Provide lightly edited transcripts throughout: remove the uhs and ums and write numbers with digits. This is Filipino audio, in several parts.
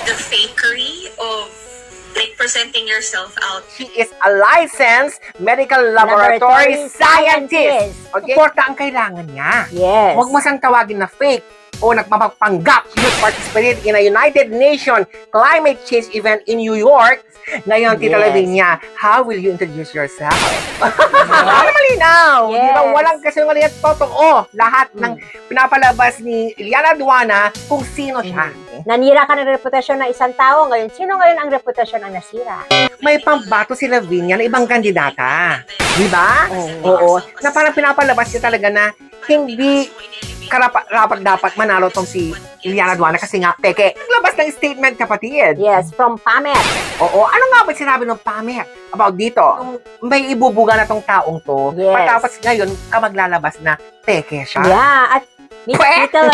the fakery of like presenting yourself out. She is a licensed medical laboratory scientist. Okay? Suporta ang kailangan niya. Yes. Huwag mo siyang tawagin na fake o nagpapanggap. You participated in a United Nations climate change event in New York. Ngayon, Tita Yes. Lavinia, how will you introduce yourself? Para malinaw. Yes. Di ba? Walang kasinungalingan at totoo. Lahat ng pinapalabas ni Iliana Aduana kung sino siya. Nanira ka ng reputasyon ng isang tao ngayon. Sino ngayon ang reputasyon ang nasira? May pambato si Lavinia na ibang kandidata. Di ba? Oo. Na parang pinapalabas niya talaga na hindi karapat dapat manalo tong si Iliana Aduana kasi nga, peke. Naglabas ng statement, kapatid. Yes, from Pamet. Oo. Ano nga ba sinabi ng Pamet about dito? May ibubuga na tong taong to. Yes. Patapos ngayon, ka maglalabas na peke siya. Yeah, at Miss Tita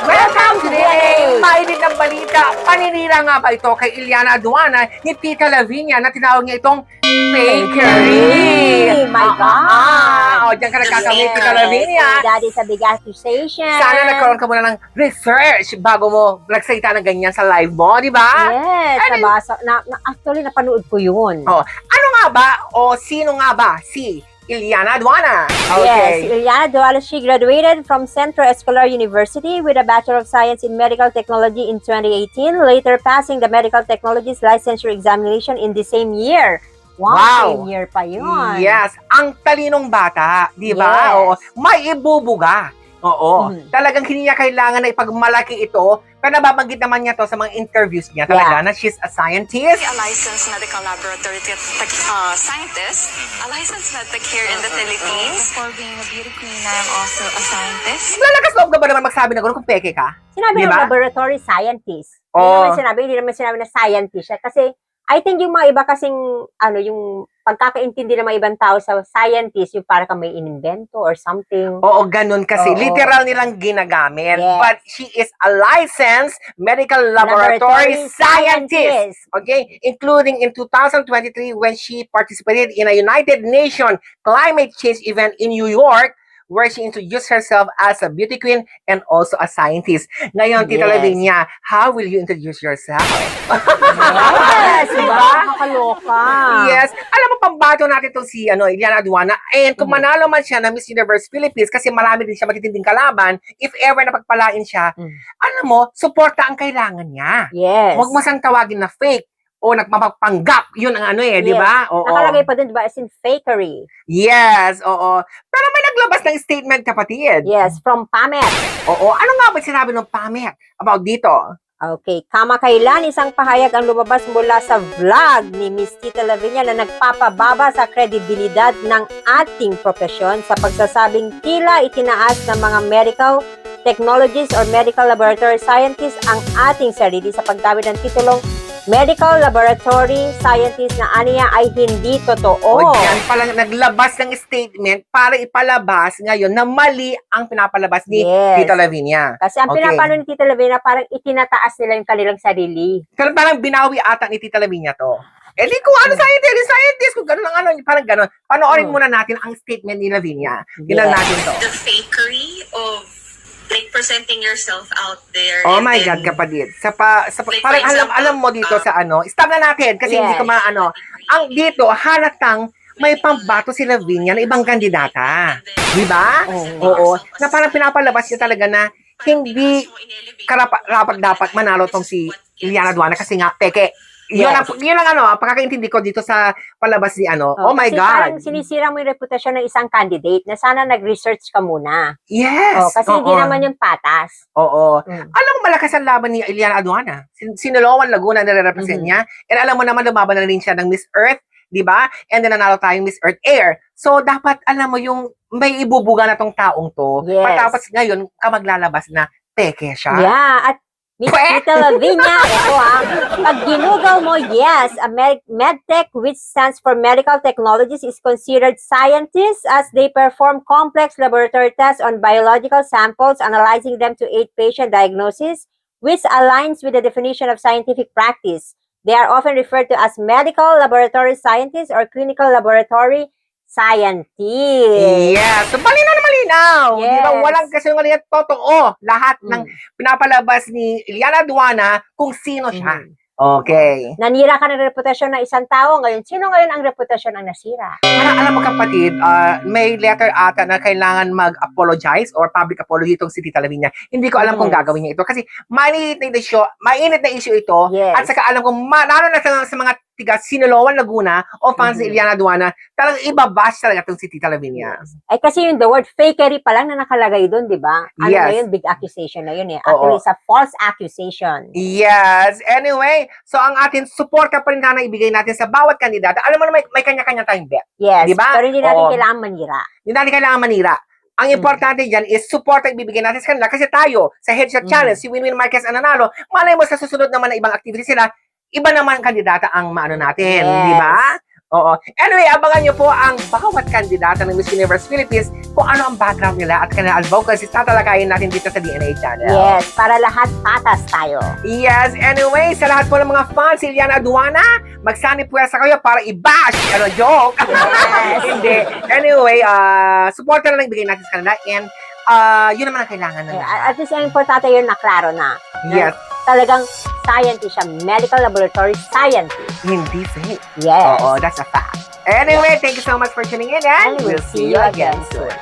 Welcome to the Mainit ng Balita. Paninira nga ba ito kay Iliana Aduana ni Tita Lavinia na tinawag niya itong fakery? My God. Diyan ka nagkakamit, Tita Lavinia. That is a big accusation. Sana nagkaroon ka muna ng research bago mo nagsalita ng ganyan sa live mo, di ba? Yes, nabasa. Actually, napanood ko yun. Oh, ano nga ba o sino nga ba si Iliana Aduana? Yes, Iliana Aduana, she graduated from Centro Escolar University with a Bachelor of Science in Medical Technology in 2018, later passing the Medical Technologies Licensure Examination in the same year. Wow. Same year pa yun. Yes, ang talinong bata, di ba? Yes. Oo, may ibubuga. Oo. Talagang hindi niya kailangan na ipagmalaki ito, pero nababanggit naman niya to sa mga interviews niya talaga na she's a scientist. A licensed medical laboratory scientist, a licensed medtech here in the Philippines. For being a beauty queen, I am also a scientist. Lalakas loob ka ba naman magsabi na gano'n kung peke ka? Sinabi ng Diba? laboratory scientist. Oh. Hindi naman sinabi na scientist siya. Kasi, I think yung mga iba kasing, yung pagkakaintindi ng mga ibang tao sa scientist, yung para kang may inimbento or something. Oo, ganun kasi. Oo. Literal nilang ginagamit. Yes. But she is a licensed medical laboratory scientist. Okay? Including in 2023 when she participated in a United Nations climate change event in New York where she introduced herself as a beauty queen and also a scientist. Ngayon, Tita Yes. Lavinia, how will you introduce yourself? Yes, diba? Nakakaloka. Yes. Alam mo, pambato natin itong si Iliana Aduana. And kung manalo man siya na Miss Universe Philippines, kasi marami din siya matitinding kalaban, if ever napagpalain siya, alam mo, suporta ang kailangan niya. Yes. Huwag mo siyang tawagin na fake o nagpapanggap. Yun ang di ba? Oo. Nakalagay pa din, diba, as in fakery. Yes, oo. Pero may naglabas ng statement, kapatid. Yes, from Pamet. Oo. Ano nga ba sinabi ng Pamet about dito? Okay, kamakailan isang pahayag ang lumabas mula sa vlog ni Miss Tita Lavinia na nagpapababa sa kredibilidad ng ating profesyon sa pagsasabing tila itinaas ng mga medical technologies or medical laboratory scientists ang ating sarili sa paggamit ng titulong medical laboratory scientist na aniya ay hindi totoo. O yan pala naglabas ng statement para ipalabas ngayon na mali ang pinapalabas ni Yes. Tita Lavinia. Kasi ang Okay. pinapano ni Tita Lavinia parang itinataas nila yung kanilang sarili. Pero parang binawi ata ni Tita Lavinia to. Eh di kung ano scientist, kung gano'n ang parang gano'n. Panoorin muna natin ang statement ni Lavinia. Tingnan Yes. natin to. The fakery of like presenting yourself out there. Oh and my then- God, kapatid. Like, Parang for example, alam mo dito sa stop na natin kasi hindi ko Yes. ang dito, halatang may pambato si Lavinia na ibang kandidata. Di ba? Oo. Na parang pinapalabas niya talaga na hindi karapat dapat manalo tong si Iliana Aduana kasi nga, peke. Yun Yes. yun ang pagkakaintindi ko dito sa palabas ni oh my Kasi God. parang sinisira mo yung reputasyon ng isang candidate na sana nag-research ka muna. Yes. Kasi hindi Oo. naman yung patas. Oo. Mm. Alam mo, malakas ang laban ni Iliana Aduana. Sinaloan Laguna na nire-represent niya. And alam mo naman, lumaban na rin siya ng Miss Earth, di ba? And then nanalo tayong Miss Earth Air. So, dapat, alam mo, yung may ibubuga na tong taong to. Yes. Patapos ngayon, ka maglalabas na peke siya. Yeah, at Miss Tita Lavinia, ito pag ginugaw mo, yes, a medtech, which stands for medical technologies, is considered scientists as they perform complex laboratory tests on biological samples, analyzing them to aid patient diagnosis, which aligns with the definition of scientific practice. They are often referred to as medical laboratory scientists or clinical laboratory scientists. Yeah, so malinaw na malinaw. Yes. Di ba? Walang kasinungalingan, totoo. Lahat ng pinapalabas ni Eliana Aduana kung sino siya. Okay. Nanira ka ng reputasyon ng isang tao ngayon. Sino ngayon ang reputasyon ang nasira? Parang alam mo kapatid, may letter ata na kailangan mag-apologize or public apology itong si Tita Lavinia. Hindi ko alam kung gagawin niya ito kasi mainit na issue ito. Yes. At saka alam ko, lalo na sa mga tiga Sinaloa, Laguna o fans ni Eliana Aduana, talagang ibabash talaga itong si Tita Lavinia. Ay kasi yung the word fakery pa lang na nakalagay doon, di ba? Ano Yes. na yun? Big accusation na yun eh. Actually, it's a false accusation. Yes. Anyway, so ang ating support pa rin na ibigay natin sa bawat kandidata. Alam mo na may kanya-kanya tayong bet. Yes. Di ba? Pero hindi natin Oo. kailangan manira. Hindi natin kailangan manira. Ang importante dyan is support ang ibibigay natin sa kanila kasi tayo, sa Headshot Challenge, si Winwin Marquez ang nanalo, malay mo sa susunod naman na ibang activity sila, iba naman kandidata ang maano natin, Yes. di ba? Oo. Anyway, abangan nyo po ang bawat kandidata ng Miss Universe Philippines kung ano ang background nila at kanilang advocacy. Tatalakayin natin dito sa DNA Channel. Yes. Para lahat patas tayo. Yes, anyway, sa lahat po ng mga fans, si Eliana Aduana, magsani puwersa kayo para i-bash. Ano, joke? Yes. Hindi. Anyway, support na lang ibigay natin sa kanila and yun naman ang kailangan na. At least ang importante yun na klaro na. Yes. Talagang scientist siya. Medical laboratory scientist. Hindi fake. Yes. Oo, that's a fact. Anyway, thank you so much for tuning in and And we'll see you again soon.